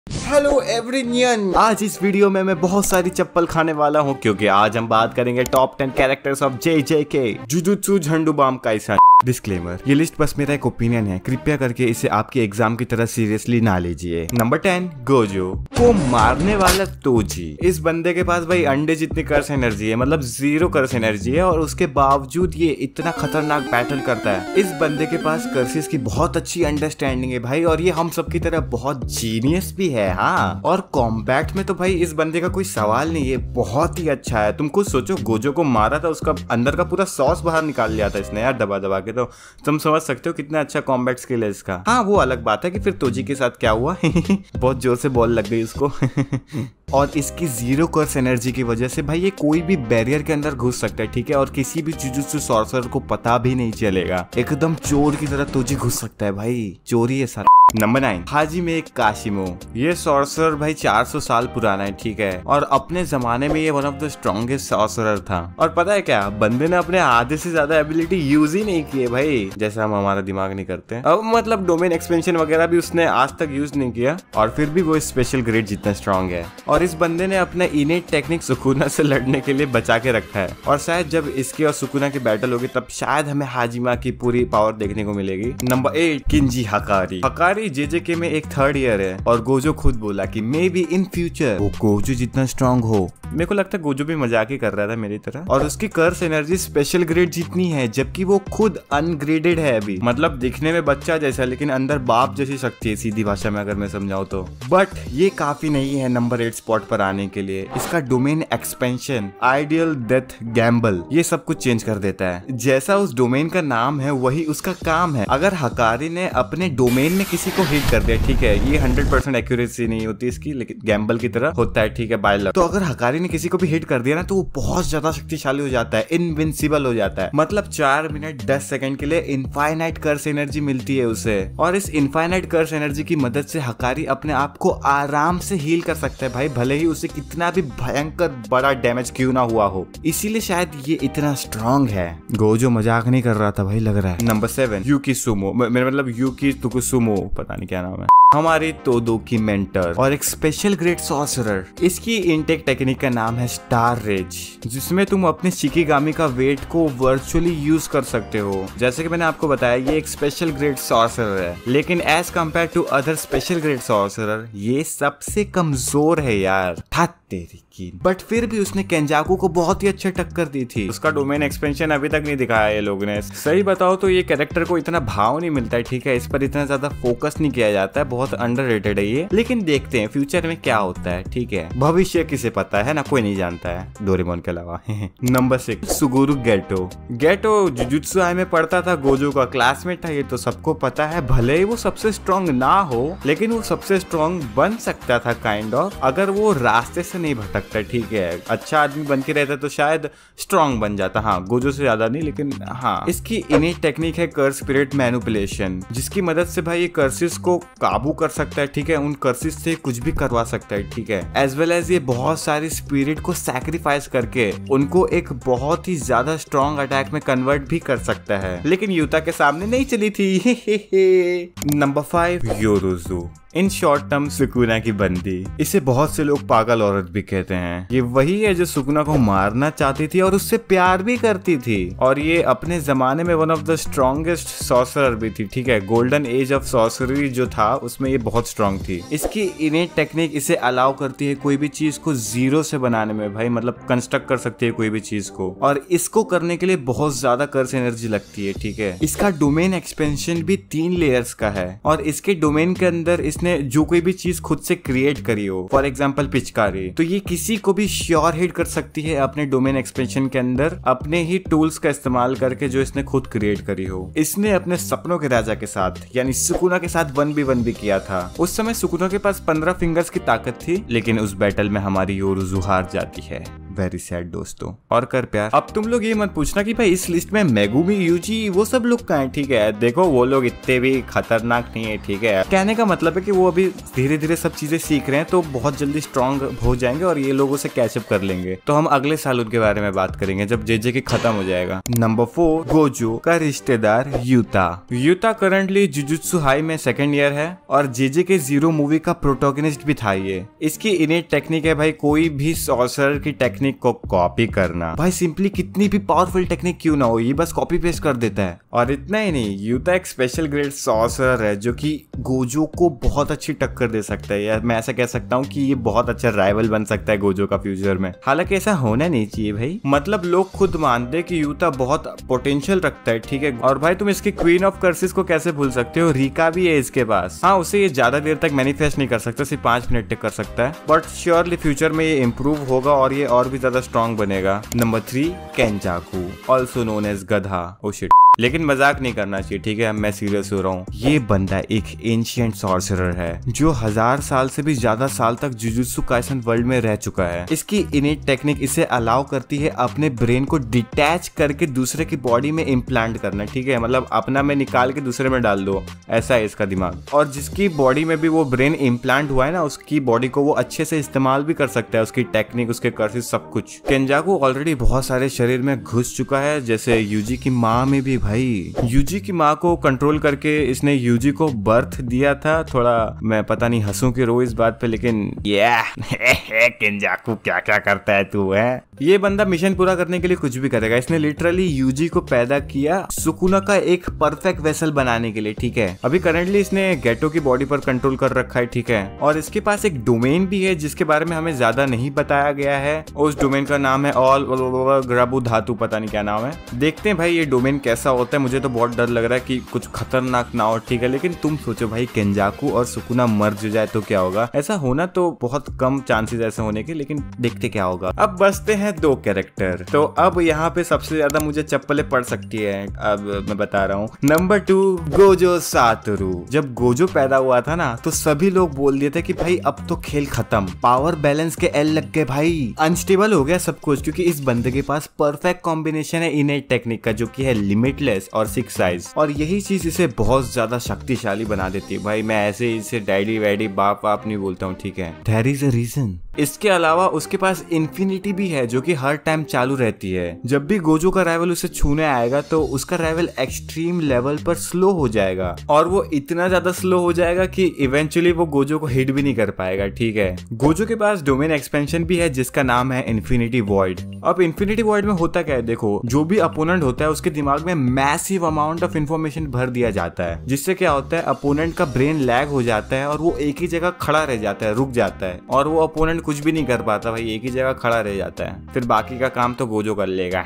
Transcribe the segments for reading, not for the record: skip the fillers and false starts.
Hello everyone, आज इस video में मैं बहुत सारी चप्पल खाने वाला हूँ क्योंकि आज हम बात करेंगे top 10 characters of JJK Jujutsu Zandu Balm Kaisen. Disclaimer, ये लिस्ट बस मेरा एक ओपिनियन है, कृपया करके इसे आपकी एग्जाम की तरह सीरियसली ना लीजिए। नंबर 10, गोजो को मारने वाला तोजी। इस बंदे के पास भाई अंडे जितनी कर्स एनर्जी है, मतलब 0 कर्स एनर्जी है और उसके बावजूद ये इतना खतरनाक बैटल करता है। इस बंदे के पास कर्सेस की बहुत अच्छी अंडरस्टैंडिंग है भाई, और ये हम सब की तरह बहुत जीनियस भी है। हाँ, और कॉम्बैट में तो भाई इस बंदे का कोई सवाल नहीं है, बहुत ही अच्छा है। तुम खुद सोचो, गोजो को मारा था, उसका अंदर का पूरा सॉस बाहर निकाल लिया था इसने यार, दबा दबा के। तो तुम समझ सकते हो कितना अच्छा कॉम्बैट स्किल है इसका। हाँ, वो अलग बात है कि फिर तोजी के साथ क्या हुआ बहुत जोर से बॉल लग गई उसको और इसकी 0 कर्स एनर्जी की वजह से भाई ये कोई भी बैरियर के अंदर घुस सकता है, ठीक है, और किसी भी जुजुत्सु सॉर्सरर को पता भी नहीं चलेगा। एकदम चोर की तरह तोजी घुस सकता है भाई, चोरी है सारा। Number 9, Hajime Kashimo. ये सॉर्सरर भाई 400 साल पुराना है, ठीक है, और अपने जमाने में ये one of the strongest sorcerer था। और पता है क्या, बंदे ने अपने आधे से ज्यादा एबिलिटी यूज ही नहीं की है भाई, जैसा हम हमारा दिमाग नहीं करते। अब मतलब डोमेन एक्सपेंशन वगैरह भी उसने आज तक यूज नहीं किया, और फिर भी वो स्पेशल ग्रेड जितना स्ट्रॉन्ग है। और इस बंदे ने अपने इनेट टेक्निक सुकुना से लड़ने के लिए बचा के रखा है, और शायद जब इसकी और सुकुना की बैटल होगी तब शायद हमें हाजिमा की पूरी पावर देखने को मिलेगी। नंबर 8, किंजी हकारी। हकारी JJK में एक 3rd ईयर है, और गोजो खुद बोला कि मे बी इन फ्यूचर वो गोजो जितना स्ट्रॉन्ग हो। मेरे को लगता है गोजो भी मजाक ही कर रहा था मेरी तरह। और उसकी कर्स एनर्जी स्पेशल ग्रेड जितनी है, जबकि वो खुद अनग्रेडेड है अभी। मतलब दिखने में बच्चा जैसा, लेकिन अंदर बाप जैसी शक्ति है, सीधी भाषा में अगर मैं समझाऊं तो। बट ये काफी नहीं है नंबर 8 स्पॉट पर आने के लिए। इसका domain expansion, ideal death Gamble, ये सब कुछ चेंज कर देता है। जैसा उस डोमेन का नाम है वही उसका काम है। अगर हकारी ने अपने डोमेन में किसी को हिट कर दिया, ठीक है, ये 100% एक्यूरेसी नहीं होती इसकी, लेकिन गैम्बल की तरह होता है, ठीक है, बाय लक। तो अगर हकारी ने किसी को भी हिट कर दिया ना, तो वो बहुत ज्यादा शक्तिशाली हो जाता है, इनविंसिबल हो जाता है। मतलब 4 मिनट 10 सेकंड के लिए इनफाइनाइट कर्स एनर्जी मिलती है उसे, और इस इनफाइनाइट कर्स एनर्जी की मदद से हकारी अपने आप को आराम से हील कर सकता है भाई, भले ही उसे कितना भी भयंकर बड़ा डैमेज क्यों ना हुआ हो। इसीलिए शायद ये इतना स्ट्रॉन्ग है। गोजो मजाक नहीं कर रहा था भाई, लग रहा है। नंबर 7, यूकी सुमो, मेरा मतलब यूकी तुकुसुमो, पता नहीं क्या नाम है। हमारी तोदो की मेंटर और एक स्पेशल ग्रेड सॉर्सरर। इसकी इनटेक टेक्निक का नाम है स्टार रेज, जिसमें तुम अपने शिकिगामी का वेट को वर्चुअली यूज कर सकते हो। जैसे कि मैंने आपको बताया, ये एक स्पेशल ग्रेड सॉर्सरर है, लेकिन as compare to other special grade sorcerer ये सबसे कमजोर है यार। बट फिर भी उसने केंजाकू को बहुत ही अच्छे टक्कर दी थी। उसका डोमेन एक्सपेंशन अभी तक नहीं दिखाया ये लोगों ने। सही बताओ तो ये कैरेक्टर को इतना भाव नहीं मिलता है, ठीक है, इस पर इतना ज्यादा फोकस नहीं किया जाता है, बहुत अंडररेटेड है ये। लेकिन देखते हैं फ्यूचर में क्या होता है, ठीक है, भविष्य किसे पता है ना, कोई नहीं जानता है डोरेमोन के अलावा। नंबर 6, सुगुरु गेटो। गेटो जुजुत्सु आई में पढ़ता था, गोजो का क्लासमेट था, ये तो सबको पता है। भले ही वो सबसे स्ट्रॉन्ग ना हो, लेकिन वो सबसे स्ट्रॉन्ग बन सकता था काइंड ऑफ, अगर वो रास्ते से नहीं भटकता, ठीक है, अच्छा आदमी बन के रहता तो शायद स्ट्रॉन्ग बन जाता। हाँ, गोजो से ज्यादा नहीं, लेकिन हाँ। इसकी इनेट टेक्निक है कर्स स्पिरिट मैनिपुलेशन, जिसकी मदद से भाई ये कर्सिस को काबू कर सकता है, ठीक है, उन कर्सिस से कुछ भी करवा सकता है, ठीक है। एज वेल एज ये बहुत सारी स्पिरिट को सैक्रिफाइस करके उनको एक बहुत ही ज्यादा स्ट्रॉन्ग अटैक में कन्वर्ट भी कर सकता है, लेकिन यूता के सामने नहीं चली थी। Number 5, Yorozu. In short term Sukuna की बंदी। इसे बहुत से लोग पागल औरत भी कहते हैं। ये वही है जो सुकुना को मारना चाहती थी और उससे प्यार भी करती थी, और ये अपने जमाने में one of the strongest sorcerer भी थी, ठीक है, गोल्डन एज ऑफ सॉर्सरी जो था उसमें ये बहुत स्ट्रॉन्ग थी। इसकी इनेट टेक्निक इसे अलाउ करती है कोई भी चीज को 0 से बनाने में भाई, मतलब कंस्ट्रक्ट कर सकती है कोई भी चीज को, और इसको करने के लिए बहुत ज्यादा कर्स एनर्जी लगती है, ठीक है। इसका डोमेन एक्सपेंशन भी 3 लेयर्स का है, और इसके डोमेन के अंदर इसने जो कोई भी चीज खुद से क्रिएट करी हो, फॉर एग्जांपल पिचकारी, तो ये किसी को भी श्योर हिट कर सकती है अपने डोमेन एक्सपेंशन के अंदर, अपने ही टूल्स का इस्तेमाल करके जो इसने खुद क्रिएट करी हो। इसने अपने सपनों के राजा के साथ यानी सुकुना के साथ 1v1 भी किया था। उस समय सुकुना के पास 15 फिंगर्स की ताकत थी, लेकिन उस बैटल में हमारी योरुजु हार जाती है। वेरी सैड दोस्तों। और कर प्यार। अब तुम लोग ये मत पूछना कि भाई इस लिस्ट में मेगुमी, यूजी वो सब लोग कहाँ हैं, ठीक है। देखो वो लोग इतने भी खतरनाक नहीं है, ठीक है। कहने का मतलब है कि वो अभी धीरे धीरे सब चीजें सीख रहे हैं, तो बहुत जल्दी स्ट्रॉन्ग हो जाएंगे और ये लोगों से कैचअप कर लेंगे। तो हम अगले साल उनके बारे में बात करेंगे जब जेजे की खत्म हो जाएगा। नंबर 4, गोजो का रिश्तेदार Utah. Utah currently jujutsu high में सेकंड ईयर है और जेजे के जीरो मूवी का प्रोटोगनिस्ट भी था ये। इसकी इनेट टेक्निक है भाई कोई भी सॉर्सरर की टेक्निक को कॉपी करना। भाई सिंपली कितनी भी पावरफुल टेक्निक क्यों ना हो, ये बस कॉपी पेस्ट कर देता है। और इतना ही नहीं, यूता एक स्पेशल ग्रेड सॉर्सरर है जो कि गोजो को बहुत अच्छी टक्कर दे सकता है, या मैं ऐसा कह सकता हूँ कि ये बहुत अच्छा राइवल बन सकता है गोजो का फ्यूचर में। हालांकि ऐसा होना नहीं चाहिए भाई, मतलब लोग खुद मानते हैं कि यूता बहुत पोटेंशियल रखता है, ठीक है। और भाई तुम इसकी क्वीन ऑफ कर्सेस को कैसे भूल सकते हो, रिका भी है इसके पास। हाँ, उसे ये ज्यादा देर तक मैनिफेस्ट नहीं कर सकता, सिर्फ 5 मिनट तक कर सकता है, बट श्योरली फ्यूचर में ये इम्प्रूव होगा और ये और भी ज्यादा स्ट्रॉन्ग बनेगा। नंबर 3, केंजाकू, ऑल्सो नोन एज गधा। ओ शिट, लेकिन मजाक नहीं करना चाहिए, ठीक है। मैं सीरियस हो रहा हूँ। ये बंदा एक एंशिएंट सॉर्सरर है जो 1000 साल से भी ज्यादा साल तक जुजुत्सु काइसन वर्ल्ड में रह चुका है। इसकी इनेट टेक्निक इसे अलाउ करती है अपने ब्रेन को डिटैच करके दूसरे की बॉडी में इम्प्लांट करना, ठीक है। मतलब अपना में निकाल के दूसरे में डाल दो, ऐसा है इसका दिमाग। और जिसकी बॉडी में भी वो ब्रेन इम्प्लांट हुआ है ना, उसकी बॉडी को वो अच्छे से इस्तेमाल भी कर सकता है, उसकी टेक्निक, उसके कर्सेस, सब कुछ। केंजाकू ऑलरेडी बहुत सारे शरीर में घुस चुका है, जैसे यूजी की माँ में भी। भाई यूजी की माँ को कंट्रोल करके इसने यूजी को बर्थ दिया था। थोड़ा मैं पता नहीं हंसूं कि रो इस बात पे, लेकिन केंजाकू क्या क्या करता है तू, है। ये बंदा मिशन पूरा करने के लिए कुछ भी करेगा। इसने लिटरली यूजी को पैदा किया सुकुना का एक परफेक्ट वेसल बनाने के लिए, ठीक है। अभी करंटली इसने गेटो की बॉडी पर कंट्रोल कर रखा है, ठीक है। और इसके पास एक डोमेन भी है जिसके बारे में हमें ज्यादा नहीं बताया गया है। उस डोमेन का नाम है ऑल ग्रबु धातु, पता नहीं क्या नाम है। देखते हैं भाई ये डोमेन कैसा होता है। मुझे तो बहुत डर लग रहा है कि कुछ खतरनाक ना हो, ठीक है। लेकिन तुम सोचो भाई, केंजाकू और सुकुना मर्ज हो जाए तो क्या होगा। ऐसा होना तो बहुत कम चांसेस ऐसे होने के, लेकिन देखते क्या होगा। अब बचते हैं 2 कैरेक्टर। तो अब यहाँ पे सबसे ज्यादा मुझे चप्पलें पड़ सकती है। अब मैं बता रहा हूँ, नंबर 2, गोजो सातोरू। जब गोजो पैदा हुआ था ना, तो सभी लोग बोल दिए थे कि भाई अब तो खेल खत्म, पावर बैलेंस के एल लग गए भाई, अनस्टेबल हो गया सब कुछ, क्योंकि इस बंदे के पास परफेक्ट कॉम्बिनेशन है इनेट टेक्निक का, जो कि है लिमिटलेस और 6 साइज। और यही चीज इसे बहुत ज्यादा शक्तिशाली बना देती है। भाई मैं ऐसे इसे डैडी वैडी बाप वाप नहीं बोलता हूँ, ठीक है। There is a reason. इसके अलावा उसके पास इन्फिनिटी भी है जो कि हर टाइम चालू रहती है। जब भी गोजो का राइवल उसे छूने आएगा तो उसका राइवल एक्सट्रीम लेवल पर स्लो हो जाएगा, और वो इतना ज्यादा स्लो हो जाएगा कि इवेंचुअली वो गोजो को हिट भी नहीं कर पाएगा, ठीक है। गोजो के पास डोमेन एक्सपेंशन भी है जिसका नाम है इन्फिनिटी वॉइड। अब इन्फिनिटी वॉइड में होता क्या है, देखो, जो भी अपोनेंट होता है उसके दिमाग में मैसिव अमाउंट ऑफ इन्फॉर्मेशन भर दिया जाता है, जिससे क्या होता है, अपोनेंट का ब्रेन लैग हो जाता है और वो एक ही जगह खड़ा रह जाता है, रुक जाता है, और वो अपोनेंट कुछ भी नहीं कर पाता भाई, एक ही जगह खड़ा रह जाता है। फिर बाकी का काम तो गोजो कर लेगा।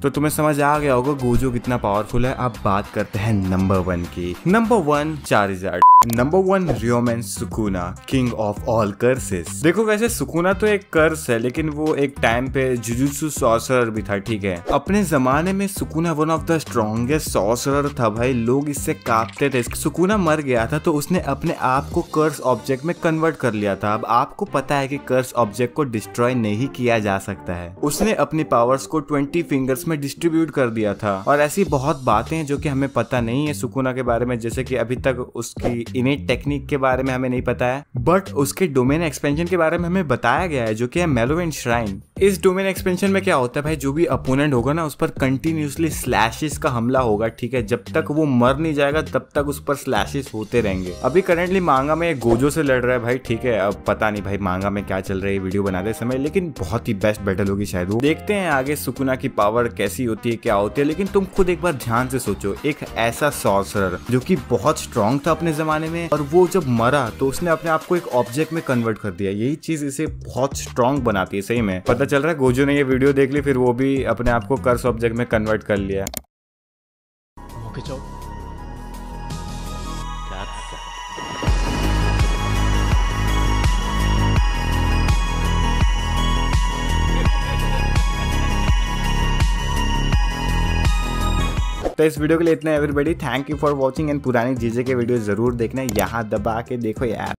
तो तुम्हें समझ आ गया होगा गोजो कितना पावरफुल है। अब बात करते हैं नंबर 1 की। Number 1, Charizard. Number 1, Ryomen Sukuna, king of all curses. देखो वैसे सुकुना तो एक कर्स है, लेकिन वो एक टाइम पे जुजुत्सु सॉर्सरर भी था, ठीक है। अपने जमाने में Sukuna one of the strongest sorcerer था भाई, लोग इससे कांपते थे। सुकुना मर गया था तो उसने अपने आप को कर्स ऑब्जेक्ट में कन्वर्ट कर लिया था। अब आपको पता है कि कर्स ऑब्जेक्ट को डिस्ट्रॉय नहीं किया जा सकता है। उसने अपनी पावर्स को 20 फिंगर्स में डिस्ट्रीब्यूट कर दिया था। और ऐसी बहुत बातें हैं जो कि हमें पता नहीं है सुकुना के बारे में, जैसे कि अभी तक उसकी इनेट टेक्निक के बारे में हमें नहीं पता है, बट उसके डोमेन एक्सपेंशन के बारे में हमें बताया गया है, जो कि है मेलोवेंट श्राइन। इस डोमेन एक्सपेंशन में क्या होता है भाई, जो भी अपोनेंट होगा ना, उस पर कंटिन्यूसली स्लैशेस का हमला होगा, ठीक है। जब तक वो मर नहीं जाएगा तब तक उस पर स्लैशेस होते रहेंगे। अभी करंटली मांगा में गोजो से लड़ रहा है भाई, ठीक है। अब पता नहीं भाई मांगा में क्या चल रहा है वीडियो बनाते समय, लेकिन बहुत ही बेस्ट बैटल होगी शायद वो। देखते हैं आगे सुकुना की पावर कैसी होती है, क्या होती है। लेकिन तुम खुद एक बार ध्यान से सोचो, एक ऐसा सॉर्सरर जो कि बहुत स्ट्रॉन्ग था अपने जमाने में, और वो जब मरा तो उसने अपने आप को एक ऑब्जेक्ट में कन्वर्ट कर दिया। यही चीज इसे बहुत स्ट्रॉन्ग बनाती है। सही में पता चल रहा है गोजो ने ये वीडियो देख ली, फिर वो भी अपने आप को कर्स ऑब्जेक्ट में कन्वर्ट कर लिया। तो इस वीडियो के लिए इतना everybody, thank you for watching. And पुरानी जीजे के वीडियो जरूर देखना, यहाँ दबा के देखो यार।